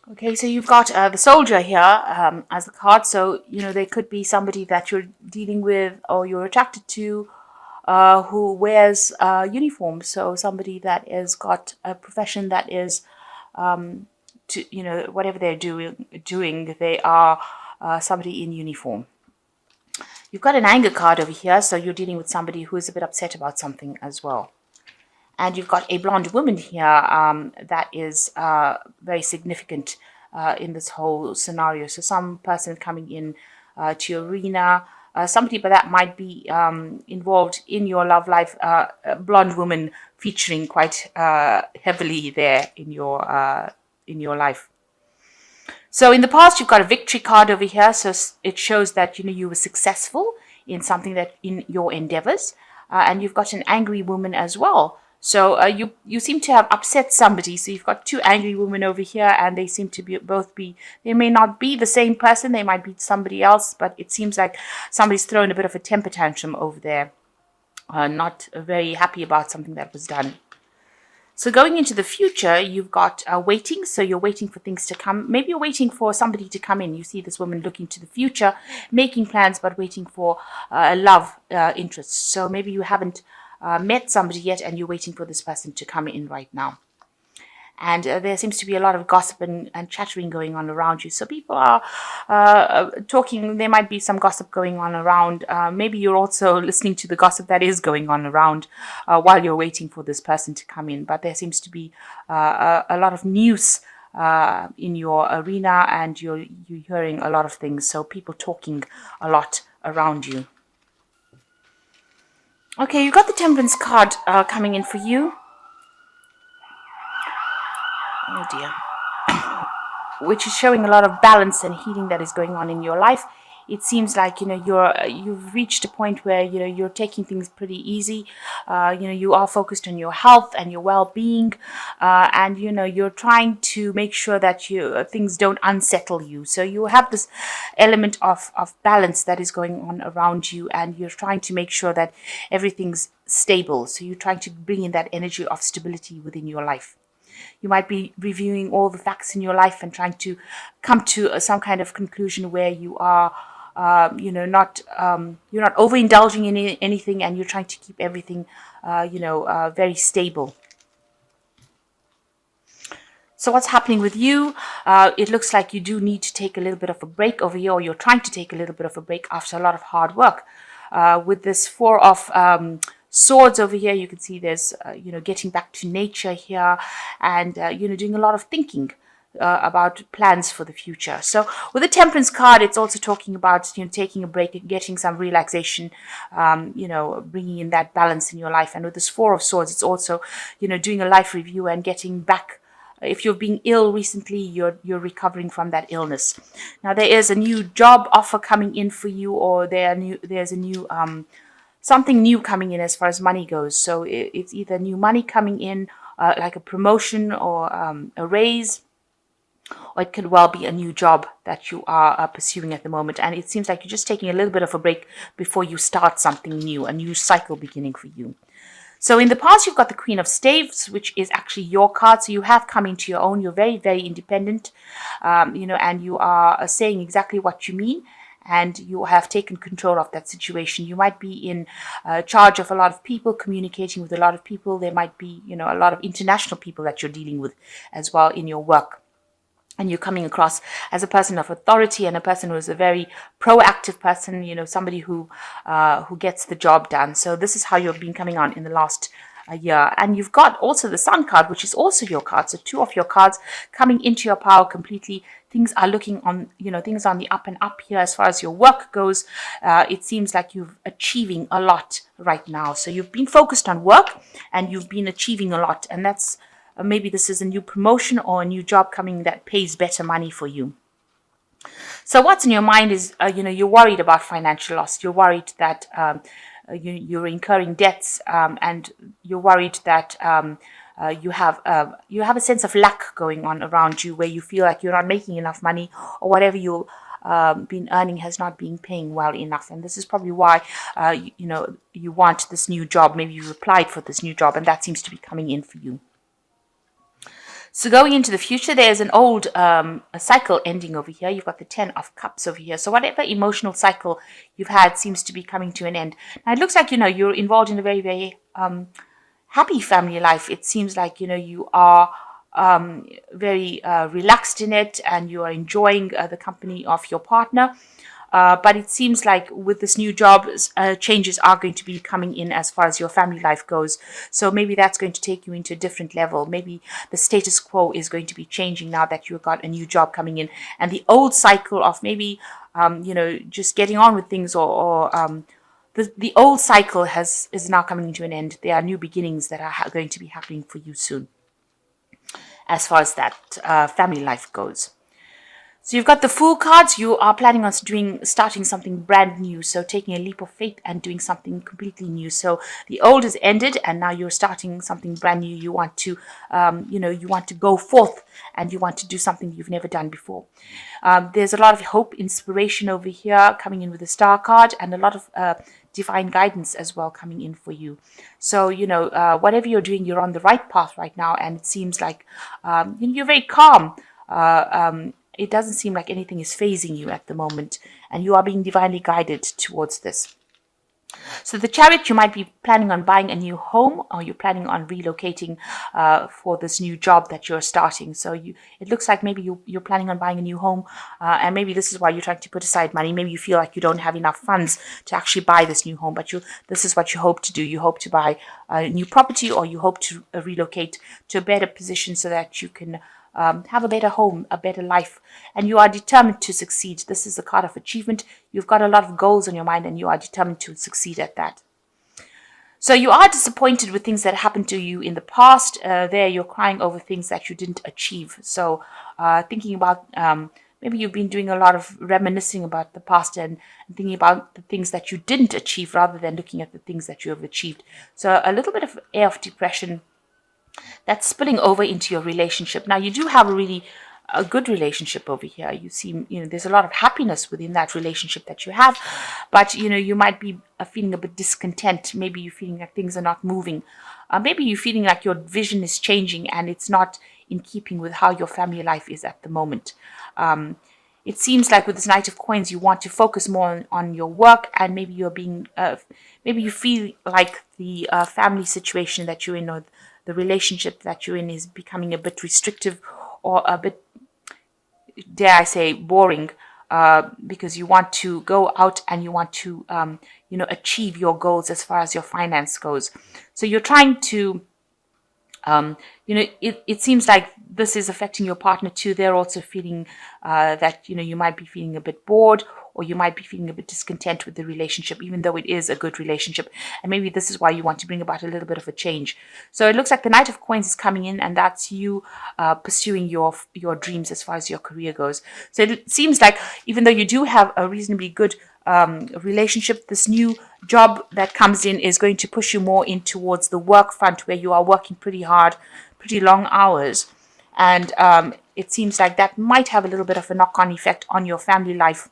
Okay, so you've got the soldier here as the card. So, there could be somebody that you're dealing with or you're attracted to who wears uniform. So, somebody that has got a profession that is, whatever they're doing they are somebody in uniform. You've got an anger card over here. So, you're dealing with somebody who is a bit upset about something as well. And you've got a blonde woman here that is very significant in this whole scenario. So some person coming in to your arena, somebody but that might be involved in your love life, a blonde woman featuring quite heavily there in your life. So in the past, you've got a victory card over here. So it shows that you were successful in something that in your endeavors, and you've got an angry woman as well. So you seem to have upset somebody. So you've got two angry women over here, and they seem to be. They may not be the same person. They might be somebody else, but it seems like somebody's thrown a bit of a temper tantrum over there, not very happy about something that was done. So going into the future, you've got waiting. So you're waiting for things to come. Maybe you're waiting for somebody to come in. You see this woman looking to the future, making plans, but waiting for a love interest. So maybe you haven't met somebody yet and you're waiting for this person to come in right now. And there seems to be a lot of gossip and chattering going on around you. So people are talking. There might be some gossip going on around. Maybe you're also listening to the gossip that is going on around while you're waiting for this person to come in. But there seems to be a lot of news in your arena, and you're hearing a lot of things. So people talking a lot around you. Okay, you got the Temperance card coming in for you. Oh dear. Which is showing a lot of balance and healing that is going on in your life. It seems like you've reached a point where you're taking things pretty easy. You are focused on your health and your well-being, and you're trying to make sure that things don't unsettle you. So you have this element of balance that is going on around you, and you're trying to make sure that everything's stable. So you're trying to bring in that energy of stability within your life. You might be reviewing all the facts in your life and trying to come to some kind of conclusion where you are, not you're not overindulging in anything, and you're trying to keep everything, very stable. So what's happening with you? It looks like you do need to take a little bit of a break over here, or you're trying to take a little bit of a break after a lot of hard work. With this Four of Swords over here, you can see there's, getting back to nature here, and, doing a lot of thinking about plans for the future. So with the Temperance card, it's also talking about, taking a break, getting some relaxation, bringing in that balance in your life. And with this Four of Swords, it's also, doing a life review and getting back. If you've been ill recently, you're recovering from that illness. Now there is a new job offer coming in for you, or there's a new something new coming in as far as money goes. So it's either new money coming in, like a promotion or a raise, or it could well be a new job that you are pursuing at the moment. And it seems like you're just taking a little bit of a break before you start something new, a new cycle beginning for you. So in the past, you've got the Queen of Staves, which is actually your card. So you have come into your own. You're very, very independent, and you are saying exactly what you mean. And you have taken control of that situation. You might be in charge of a lot of people, communicating with a lot of people. There might be, a lot of international people that you're dealing with as well in your work. And you're coming across as a person of authority and a person who is a very proactive person, somebody who gets the job done. So this is how you've been coming on in the last year. And you've got also the Sun card, which is also your card. So two of your cards coming into your power completely. Things are looking on, things on the up and up here as far as your work goes. It seems like you're achieving a lot right now. So you've been focused on work and you've been achieving a lot. And that's maybe this is a new promotion or a new job coming that pays better money for you. So what's in your mind is, you're worried about financial loss. You're worried that you're incurring debts, and you're worried that you have a sense of lack going on around you, where you feel like you're not making enough money, or whatever you've been earning has not been paying well enough. And this is probably why you want this new job. Maybe you've applied for this new job, and that seems to be coming in for you. So going into the future, there's an old a cycle ending over here. You've got the 10 of Cups over here. So whatever emotional cycle you've had seems to be coming to an end. Now it looks like, you're involved in a very, very happy family life. It seems like, you are very relaxed in it, and you are enjoying the company of your partner. But it seems like with this new job, changes are going to be coming in as far as your family life goes. So maybe that's going to take you into a different level. Maybe the status quo is going to be changing now that you've got a new job coming in. And the old cycle of maybe, just getting on with things, or the old cycle is now coming to an end. There are new beginnings that are going to be happening for you soon, as far as that family life goes. So you've got the Fool cards. You are planning on starting something brand new. So taking a leap of faith and doing something completely new. So the old is ended, and now you're starting something brand new. You want to, you want to go forth, and you want to do something you've never done before. There's a lot of hope, inspiration over here coming in with the Star card, and a lot of divine guidance as well coming in for you. So, whatever you're doing, you're on the right path right now, and it seems like you're very calm. It doesn't seem like anything is phasing you at the moment, and you are being divinely guided towards this. So the Chariot, you might be planning on buying a new home, or you're planning on relocating for this new job that you're starting. So it looks like maybe you're planning on buying a new home, and maybe this is why you're trying to put aside money. Maybe you feel like you don't have enough funds to actually buy this new home, but this is what you hope to do. You hope to buy a new property, or you hope to relocate to a better position so that you can have a better home, a better life, and you are determined to succeed. This is a card of achievement. You've got a lot of goals on your mind, and you are determined to succeed at that. So you are disappointed with things that happened to you in the past. There you're crying over things that you didn't achieve. So thinking about maybe you've been doing a lot of reminiscing about the past, and thinking about the things that you didn't achieve rather than looking at the things that you have achieved. So a little bit of air of depression that's spilling over into your relationship. Now, you do have a good relationship over here. You seem, there's a lot of happiness within that relationship that you have, but, you might be feeling a bit discontent. Maybe you're feeling like things are not moving. Maybe you're feeling like your vision is changing, and it's not in keeping with how your family life is at the moment. It seems like with this Knight of Coins, you want to focus more on your work, and maybe maybe you feel like the family situation that you're in, or the relationship that you're in, is becoming a bit restrictive, or a bit, dare I say, boring, because you want to go out and you want to, achieve your goals as far as your finance goes. So you're trying to, it seems like this is affecting your partner too. They're also feeling that, you might be feeling a bit bored, or you might be feeling a bit discontent with the relationship, even though it is a good relationship. And maybe this is why you want to bring about a little bit of a change. So it looks like the Knight of Coins is coming in, and that's you pursuing your dreams as far as your career goes. So it seems like even though you do have a reasonably good relationship, this new job that comes in is going to push you more in towards the work front, where you are working pretty hard, pretty long hours. And it seems like that might have a little bit of a knock-on effect on your family life,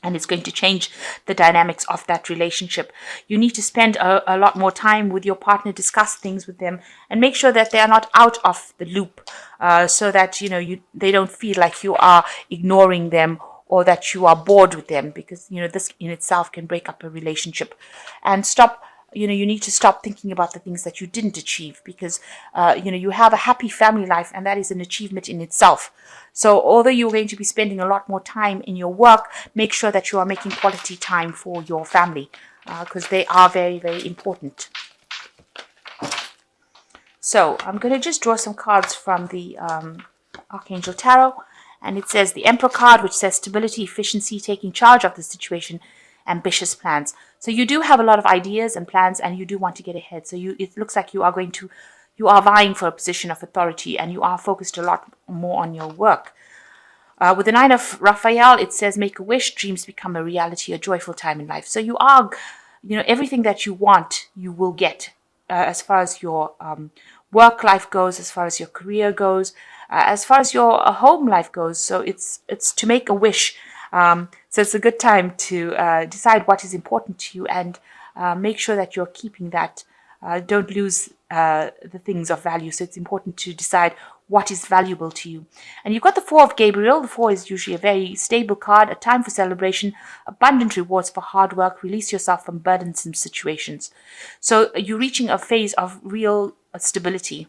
and it's going to change the dynamics of that relationship. You need to spend a lot more time with your partner, discuss things with them, and make sure that they are not out of the loop, so that they don't feel like you are ignoring them, or that you are bored with them, because this in itself can break up a relationship. And you need to stop thinking about the things that you didn't achieve, because you have a happy family life, and that is an achievement in itself. So although you're going to be spending a lot more time in your work, make sure that you are making quality time for your family, because they are very, very important. So I'm going to just draw some cards from the Archangel Tarot. And it says the Emperor card, which says stability, efficiency, taking charge of the situation, ambitious plans. So you do have a lot of ideas and plans, and you do want to get ahead. So it looks like you are vying for a position of authority, and you are focused a lot more on your work. With the Nine of Raphael, it says make a wish, dreams become a reality, a joyful time in life. So you are, everything that you want, you will get, as far as your work life goes, as far as your career goes, as far as your home life goes. So it's to make a wish. So it's a good time to decide what is important to you, and make sure that you're keeping that. Don't lose the things of value. So it's important to decide what is valuable to you. And you've got the Four of Gabriel. The Four is usually a very stable card, a time for celebration, abundant rewards for hard work, release yourself from burdensome situations. So you're reaching a phase of real stability.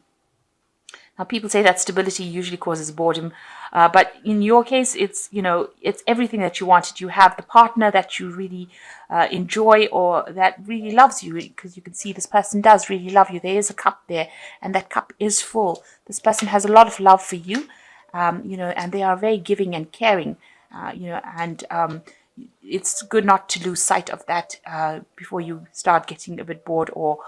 Now, people say that stability usually causes boredom, but in your case, it's everything that you wanted. You have the partner that you really enjoy, or that really loves you, because you can see this person does really love you. There is a cup there, and that cup is full. This person has a lot of love for you, and they are very giving and caring, and it's good not to lose sight of that before you start getting a bit bored or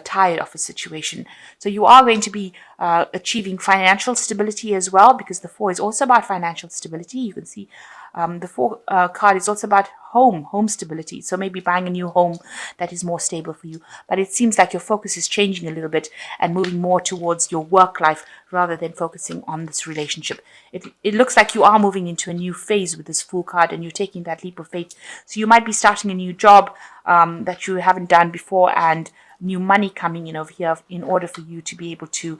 tired of a situation. So you are going to be achieving financial stability as well, because the Four is also about financial stability. You can see the Four card is also about home stability. So maybe buying a new home that is more stable for you. But it seems like your focus is changing a little bit and moving more towards your work life rather than focusing on this relationship. It looks like you are moving into a new phase with this Fool card, and you're taking that leap of faith. So you might be starting a new job that you haven't done before, and new money coming in over here in order for you to be able to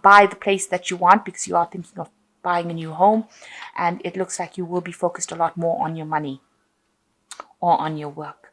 buy the place that you want, because you are thinking of buying a new home, and it looks like you will be focused a lot more on your money or on your work.